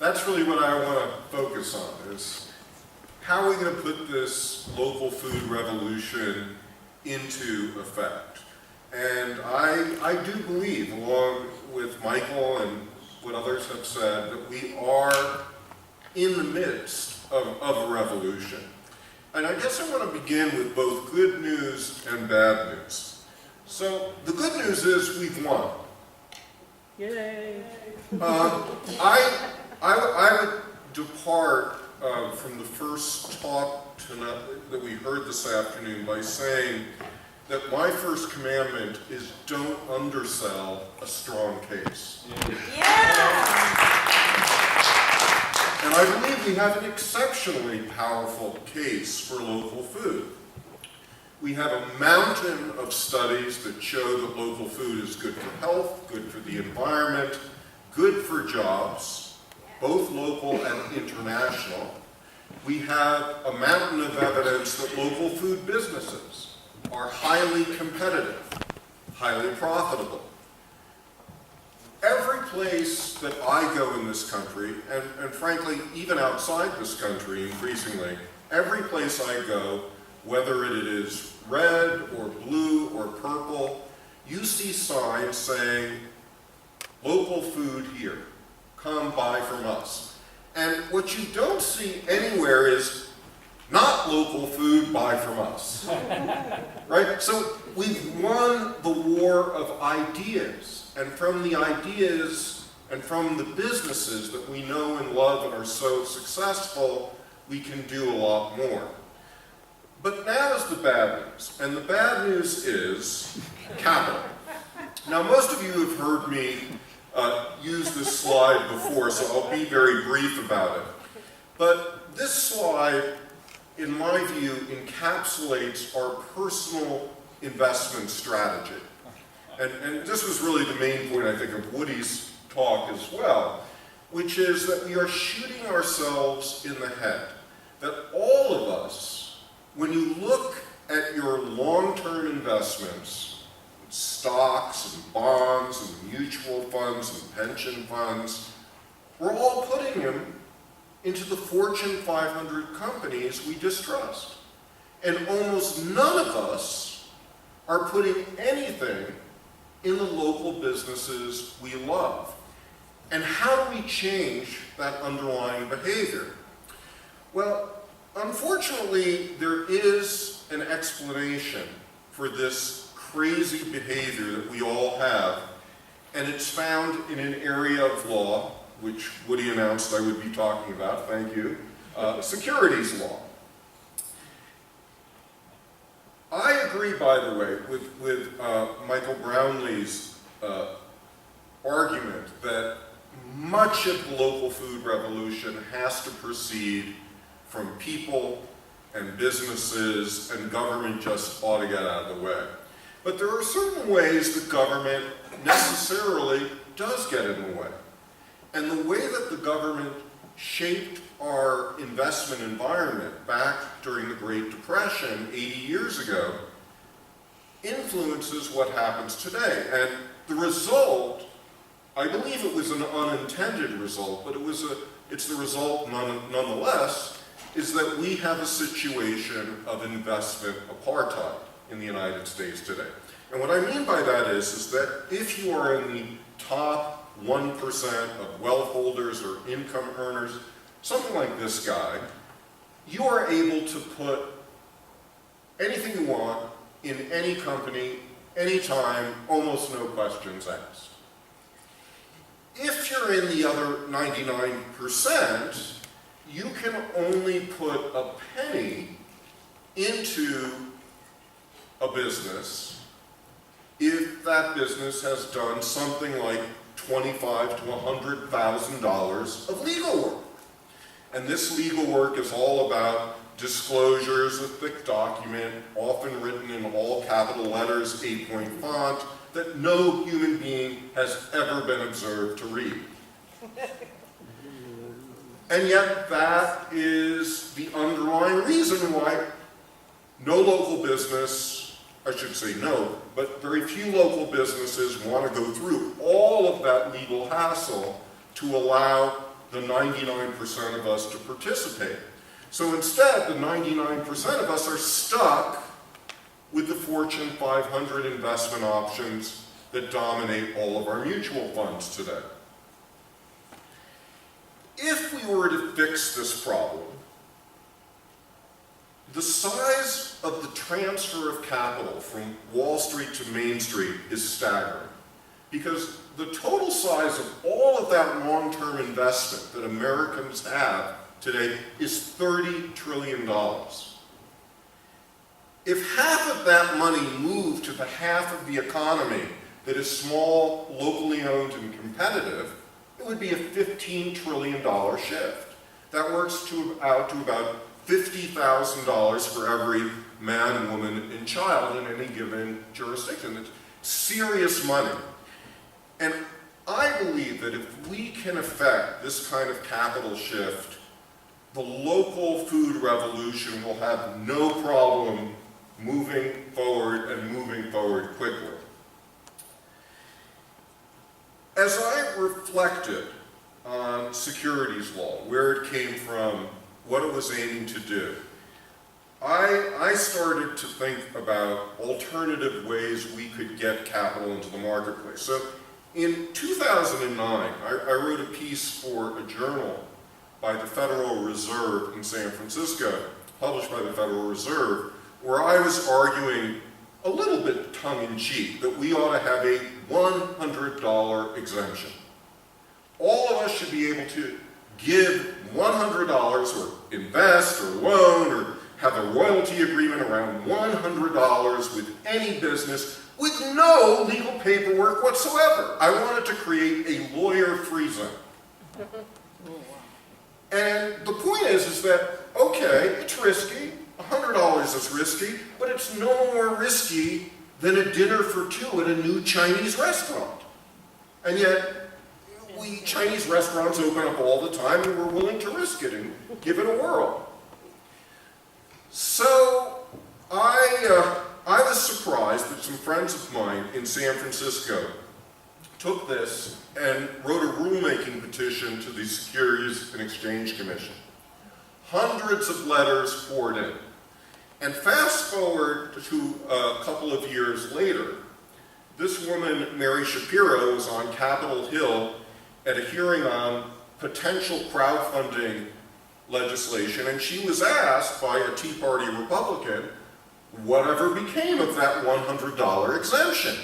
that's really what I want to focus on, is how are we going to put this local food revolution into effect? And I do believe, along with Michael and what others have said, that we are in the midst of a revolution. And I guess I want to begin with both good news and bad news. So the good news is we've won. Yay! I would depart from the first talk that we heard this afternoon by saying that my first commandment is don't undersell a strong case. And I believe we have an exceptionally powerful case for local food. We have a mountain of studies that show that local food is good for health, good for the environment, good for jobs, both local and international. We have a mountain of evidence that local food businesses are highly competitive, highly profitable. Every place that I go in this country, and frankly, even outside this country increasingly, every place I go, whether it is red or blue or purple, you see signs saying, local food here, come buy from us. And what you don't see anywhere is, not local food, buy from us. Right? So we've won the war of ideas. And from the ideas and from the businesses that we know and love and are so successful, we can do a lot more. But now is the bad news. And the bad news is capital. Now, most of you have heard me use this slide before, so I'll be very brief about it. But this slide, in my view, encapsulates our personal investment strategy. And this was really the main point, I think, of Woody's talk as well, which is that we are shooting ourselves in the head. That all of us, when you look at your long-term investments, stocks and bonds and mutual funds and pension funds, we're all putting them into the Fortune 500 companies we distrust. And almost none of us are putting anything in the local businesses we love. And how do we change that underlying behavior? Well, unfortunately, there is an explanation for this crazy behavior that we all have, and it's found in an area of law, which Woody announced I would be talking about, thank you, securities law. I agree, by the way, with Michael Brownlee's argument that much of the local food revolution has to proceed from people and businesses, and government just ought to get out of the way. But there are certain ways that government necessarily does get in the way. And the way that the government shaped our investment environment back during the Great Depression 80 years ago influences what happens today. And the result, I believe it was an unintended result, but it's the result nonetheless, is that we have a situation of investment apartheid in the United States today. And what I mean by that is that if you are in the top 1% of wealth holders or income earners, something like this guy, you are able to put anything you want in any company, anytime, almost no questions asked. If you're in the other 99%, you can only put a penny into a business if that business has done something like $25,000 to $100,000 of legal work. And this legal work is all about disclosures, a thick document, often written in all capital letters, 8-point font, that no human being has ever been observed to read. And yet that is the underlying reason why no local business, I should say no, but very few local businesses want to go through all of that legal hassle to allow the 99% of us to participate. So instead, the 99% of us are stuck with the Fortune 500 investment options that dominate all of our mutual funds today. If we were to fix this problem, the size of the transfer of capital from Wall Street to Main Street is staggering, because the total size of all of that long-term investment that Americans have today is $30 trillion. If half of that money moved to the half of the economy that is small, locally owned, and competitive, it would be a $15 trillion shift. That works out to about $50,000 for every man, woman, and child in any given jurisdiction. It's serious money. And I believe that if we can affect this kind of capital shift, the local food revolution will have no problem moving forward and moving forward quickly. As I reflected on securities law, where it came from, what it was aiming to do, I started to think about alternative ways we could get capital into the marketplace. So in 2009, I wrote a piece for a journal by the Federal Reserve in San Francisco, published by the Federal Reserve, where I was arguing a little bit tongue-in-cheek that we ought to have a $100 exemption. All of us should be able to give $100 or invest or loan or have a royalty agreement around $100 with any business with no legal paperwork whatsoever. I wanted to create a lawyer-free zone. And the point is that, okay, it's risky, $100 is risky, but it's no more risky than a dinner for two at a new Chinese restaurant. And yet, Chinese restaurants open up all the time and we're willing to risk it and give it a whirl. So, I was surprised that some friends of mine in San Francisco took this and wrote a rulemaking petition to the Securities and Exchange Commission. Hundreds of letters poured in. And fast forward to a couple of years later, this woman, Mary Shapiro, was on Capitol Hill at a hearing on potential crowdfunding legislation, and she was asked by a Tea Party Republican, whatever became of that $100 exemption?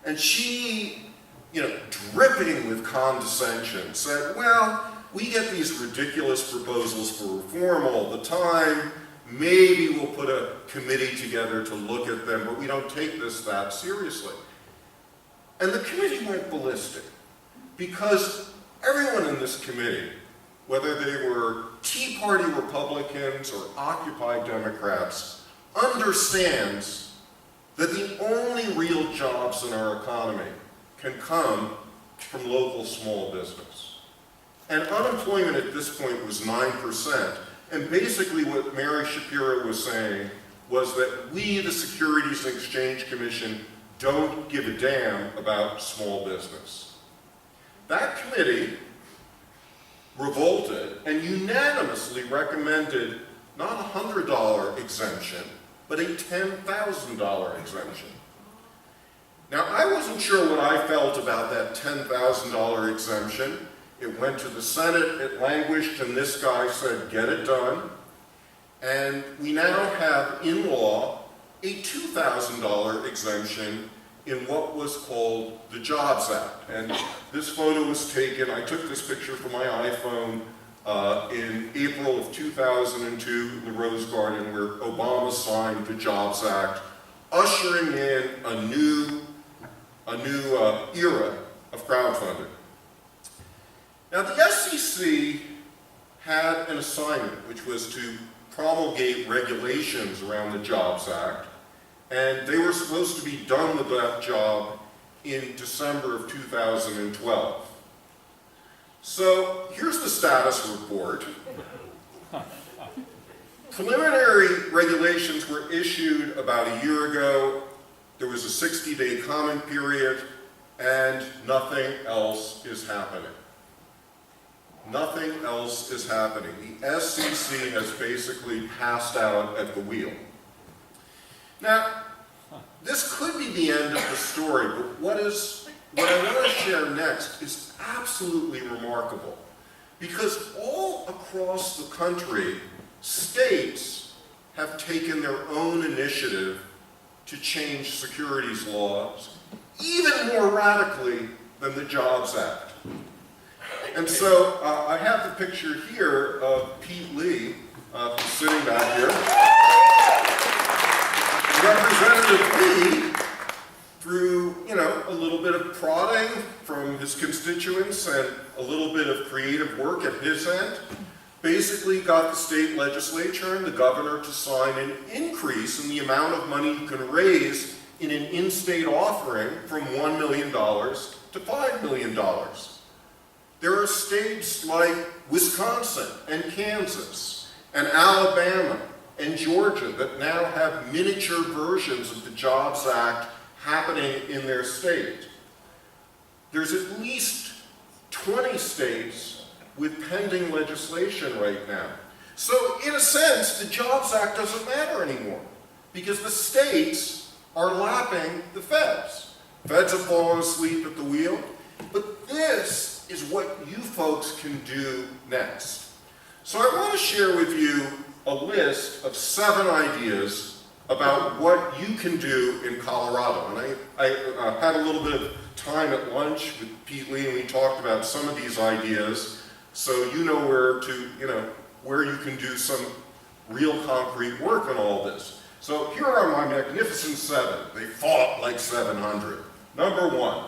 And she, dripping with condescension, said, well, we get these ridiculous proposals for reform all the time. Maybe we'll put a committee together to look at them, but we don't take this that seriously. And the committee went ballistic, because everyone in this committee, whether they were Tea Party Republicans or Occupy Democrats, understands that the only real jobs in our economy can come from local small business. And unemployment at this point was 9%. And basically what Mary Shapiro was saying was that we, the Securities and Exchange Commission, don't give a damn about small business. That committee revolted and unanimously recommended not a $100 exemption, but a $10,000 exemption. Now, I wasn't sure what I felt about that $10,000 exemption. It went to the Senate, it languished, and this guy said, get it done. And we now have, in law, a $2,000 exemption in what was called the Jobs Act. And this photo was taken, I took this picture from my iPhone in April of 2002 in the Rose Garden, where Obama signed the Jobs Act, ushering in a new era of crowdfunding. Now, the SEC had an assignment, which was to promulgate regulations around the Jobs Act, and they were supposed to be done with that job in December of 2012. So, here's the status report. Preliminary regulations were issued about a year ago. There was a 60-day comment period, and nothing else is happening. Nothing else is happening. The SEC has basically passed out at the wheel. Now, this could be the end of the story, but what I want to share next is absolutely remarkable. Because all across the country, states have taken their own initiative to change securities laws, even more radically than the Jobs Act. And so I have the picture here of Pete Lee, sitting back here. Representative Lee, through a little bit of prodding from his constituents and a little bit of creative work at his end, basically got the state legislature and the governor to sign an increase in the amount of money you can raise in an in-state offering from $1 million to $5 million. There are states like Wisconsin and Kansas and Alabama and Georgia that now have miniature versions of the Jobs Act happening in their state. There's at least 20 states with pending legislation right now. So in a sense, the Jobs Act doesn't matter anymore because the states are lapping the feds. Feds have fallen asleep at the wheel, but this is what you folks can do next. So I want to share with you a list of 7 ideas about what you can do in Colorado. And I had a little bit of time at lunch with Pete Lee and we talked about some of these ideas so you know where you can do some real concrete work on all this. So here are my magnificent 7. They fought like 700. Number 1.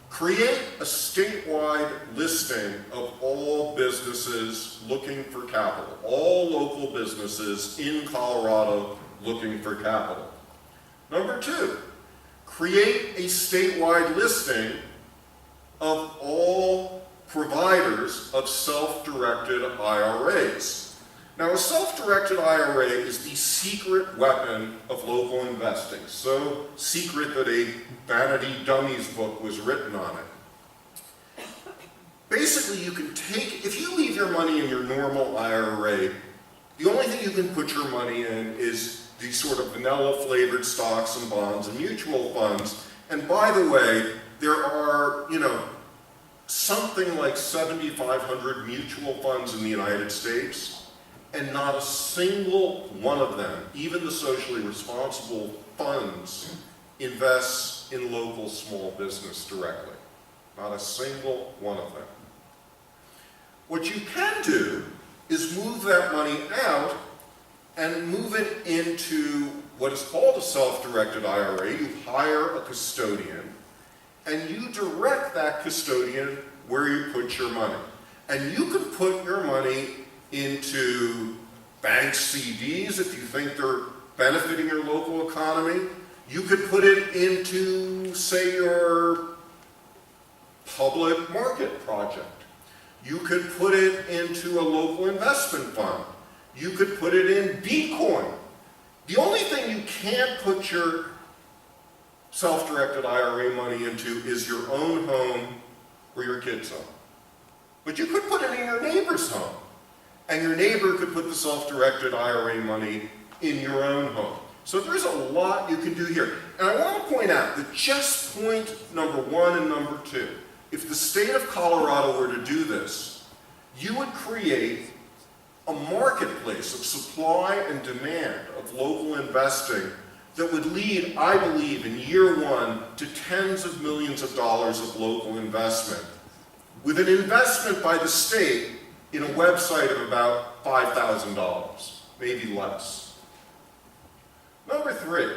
Create a statewide listing of all businesses looking for capital, all local businesses in Colorado looking for capital. Number 2, create a statewide listing of all providers of self-directed IRAs. Now, a self-directed IRA is the secret weapon of local investing, so secret that a Vanity Dummies book was written on it. Basically, you can take, if you leave your money in your normal IRA, the only thing you can put your money in is these sort of vanilla-flavored stocks and bonds and mutual funds. And by the way, there are, something like 7,500 mutual funds in the United States. And not a single one of them, even the socially responsible funds, invests in local small business directly. Not a single one of them. What you can do is move that money out and move it into what is called a self-directed IRA. You hire a custodian and you direct that custodian where you put your money. And you can put your money into bank CDs if you think they're benefiting your local economy. You could put it into, say, your public market project. You could put it into a local investment fund. You could put it in Bitcoin. The only thing you can't put your self-directed IRA money into is your own home or your kid's home. But you could put it in your neighbor's home. And your neighbor could put the self-directed IRA money in your own home. So there's a lot you can do here. And I want to point out that just point number 1 and number 2, if the state of Colorado were to do this, you would create a marketplace of supply and demand of local investing that would lead, I believe, in year 1 to tens of millions of dollars of local investment, with an investment by the state in a website of about $5,000, maybe less. Number 3,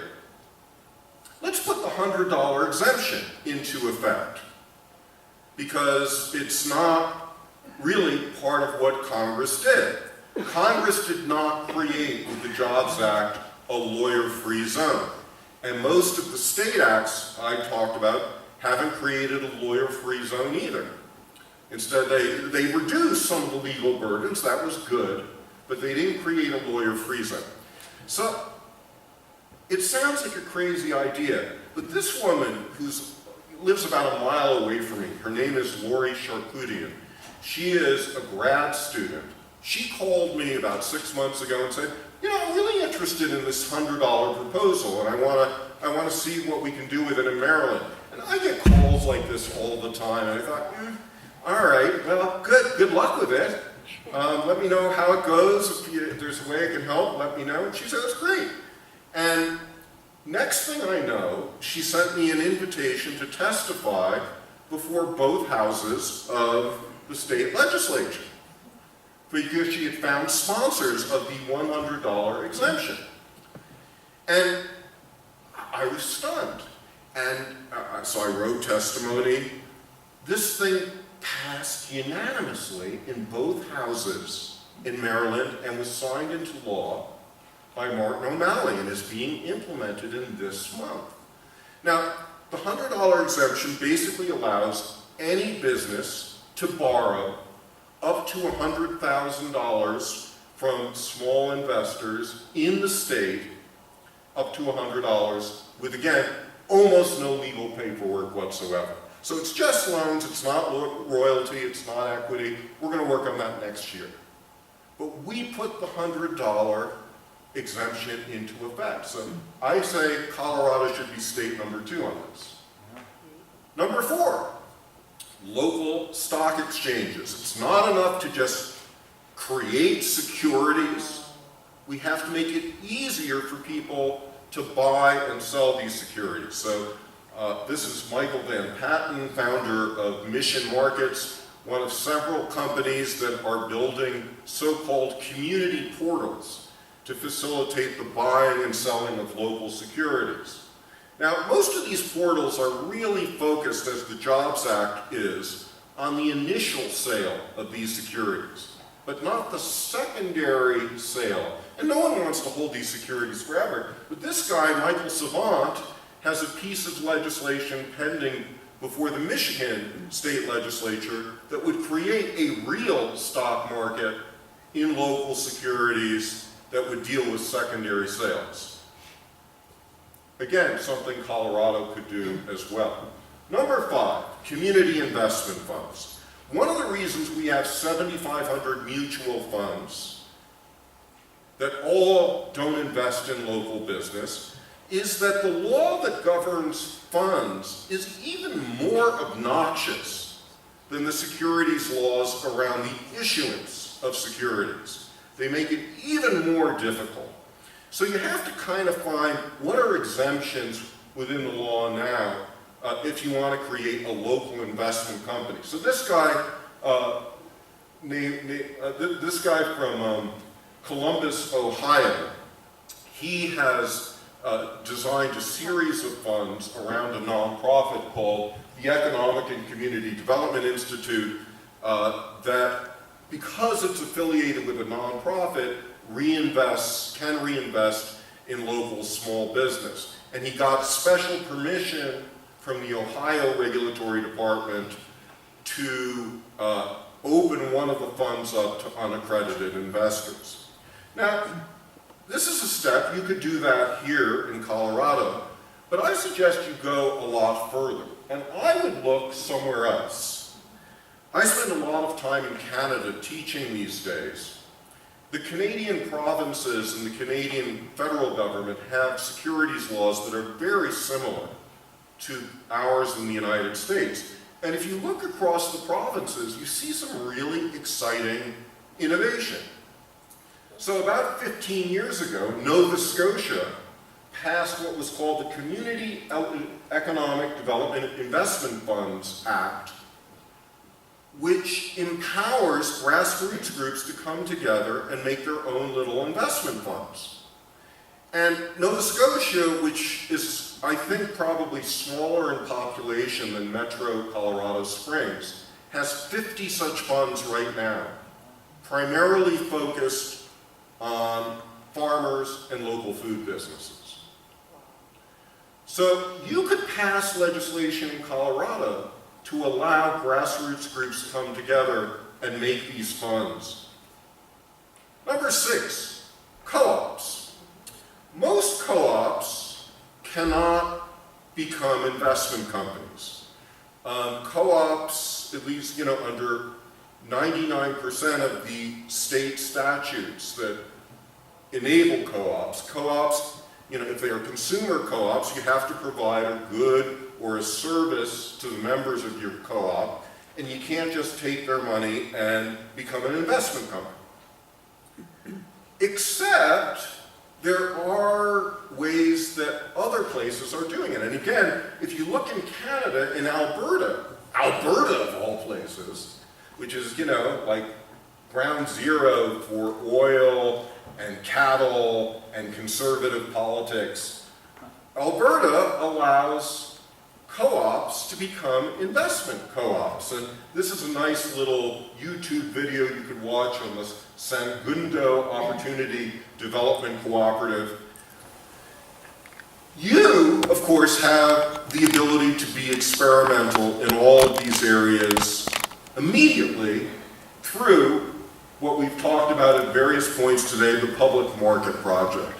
let's put the $100 exemption into effect, because it's not really part of what Congress did. Congress did not create, with the Jobs Act, a lawyer-free zone. And most of the state acts I talked about haven't created a lawyer-free zone either. Instead, they reduced some of the legal burdens, that was good, but they didn't create a lawyer-free zone. So, it sounds like a crazy idea, but this woman who lives about a mile away from me, her name is Lori Charkoudian, She is a grad student. She called me about 6 months ago and said, you know, I'm really interested in this $100 proposal, and I want to see what we can do with it in Maryland. And I get calls like this all the time, and I thought, all right, well, good luck with it. Let me know how it goes. If there's a way I can help, let me know. And she said, that's great. And next thing I know, she sent me an invitation to testify before both houses of the state legislature, because she had found sponsors of the $100 exemption. And I was stunned. And so I wrote testimony. This thing passed unanimously in both houses in Maryland and was signed into law by Martin O'Malley and is being implemented in this month. Now, the $100 exemption basically allows any business to borrow up to $100,000 from small investors in the state, up to $100, with, again, almost no legal paperwork whatsoever. So it's just loans, it's not royalty, it's not equity. We're going to work on that next year. But we put the $100 exemption into effect. So I say Colorado should be state number 2 on this. Number 4, local stock exchanges. It's not enough to just create securities. We have to make it easier for people to buy and sell these securities. So this is Michael Van Patten, founder of Mission Markets, one of several companies that are building so-called community portals to facilitate the buying and selling of local securities. Now, most of these portals are really focused, as the Jobs Act is, on the initial sale of these securities, but not the secondary sale. And no one wants to hold these securities forever. But this guy, Michael Shuman, has a piece of legislation pending before the Michigan state legislature that would create a real stock market in local securities that would deal with secondary sales. Again, something Colorado could do as well. Number 5, community investment funds. One of the reasons we have 7,500 mutual funds that all don't invest in local business is that the law that governs funds is even more obnoxious than the securities laws around the issuance of securities. They make it even more difficult. So you have to kind of find what are exemptions within the law now if you want to create a local investment company. So this guy, this guy from Columbus, Ohio, he has designed a series of funds around a nonprofit called the Economic and Community Development Institute that, because it's affiliated with a nonprofit, can reinvest in local small business. And he got special permission from the Ohio Regulatory Department to open one of the funds up to unaccredited investors. Now, this is a step. You could do that here in Colorado, but I suggest you go a lot further. And I would look somewhere else. I spend a lot of time in Canada teaching these days. The Canadian provinces and the Canadian federal government have securities laws that are very similar to ours in the United States. And if you look across the provinces, you see some really exciting innovation. So about 15 years ago, Nova Scotia passed what was called the Community Economic Development Investment Funds Act, which empowers grassroots groups to come together and make their own little investment funds. And Nova Scotia, which is, I think, probably smaller in population than Metro Colorado Springs, has 50 such funds right now, primarily focused on farmers and local food businesses. So you could pass legislation in Colorado to allow grassroots groups to come together and make these funds. Number 6, co-ops. Most co-ops cannot become investment companies. Co-ops, at least under 99% of the state statutes that enable co-ops. Co-ops, if they are consumer co-ops, you have to provide a good or a service to the members of your co-op, and you can't just take their money and become an investment company. Except there are ways that other places are doing it. And again, if you look in Canada, in Alberta of all places, which is, like ground zero for oil and cattle and conservative politics, Alberta allows co-ops to become investment co-ops. And this is a nice little YouTube video you could watch on the Sangundo Opportunity Development Cooperative. You, of course, have the ability to be experimental in all of these areas immediately through what we've talked about at various points today, the public market project.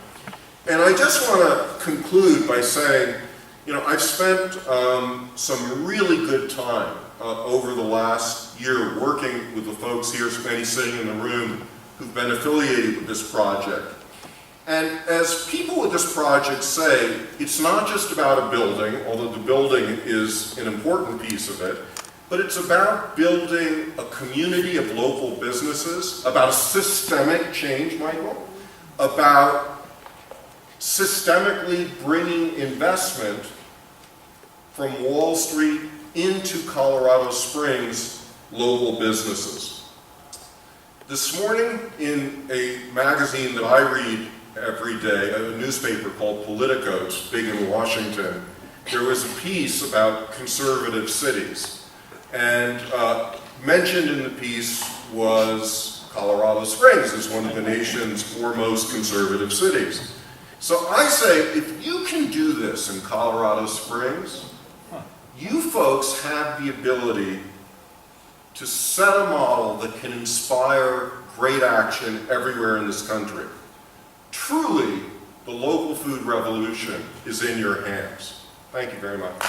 And I just want to conclude by saying, I've spent some really good time over the last year working with the folks here, many sitting in the room, who've been affiliated with this project. And as people with this project say, it's not just about a building, although the building is an important piece of it, but it's about building a community of local businesses, about systemic change, Michael, about systemically bringing investment from Wall Street into Colorado Springs local businesses. This morning in a magazine that I read every day, a newspaper called Politico, it's big in Washington, there was a piece about conservative cities. And mentioned in the piece was Colorado Springs as one of the nation's foremost conservative cities. So I say, if you can do this in Colorado Springs, you folks have the ability to set a model that can inspire great action everywhere in this country. Truly, the local food revolution is in your hands. Thank you very much.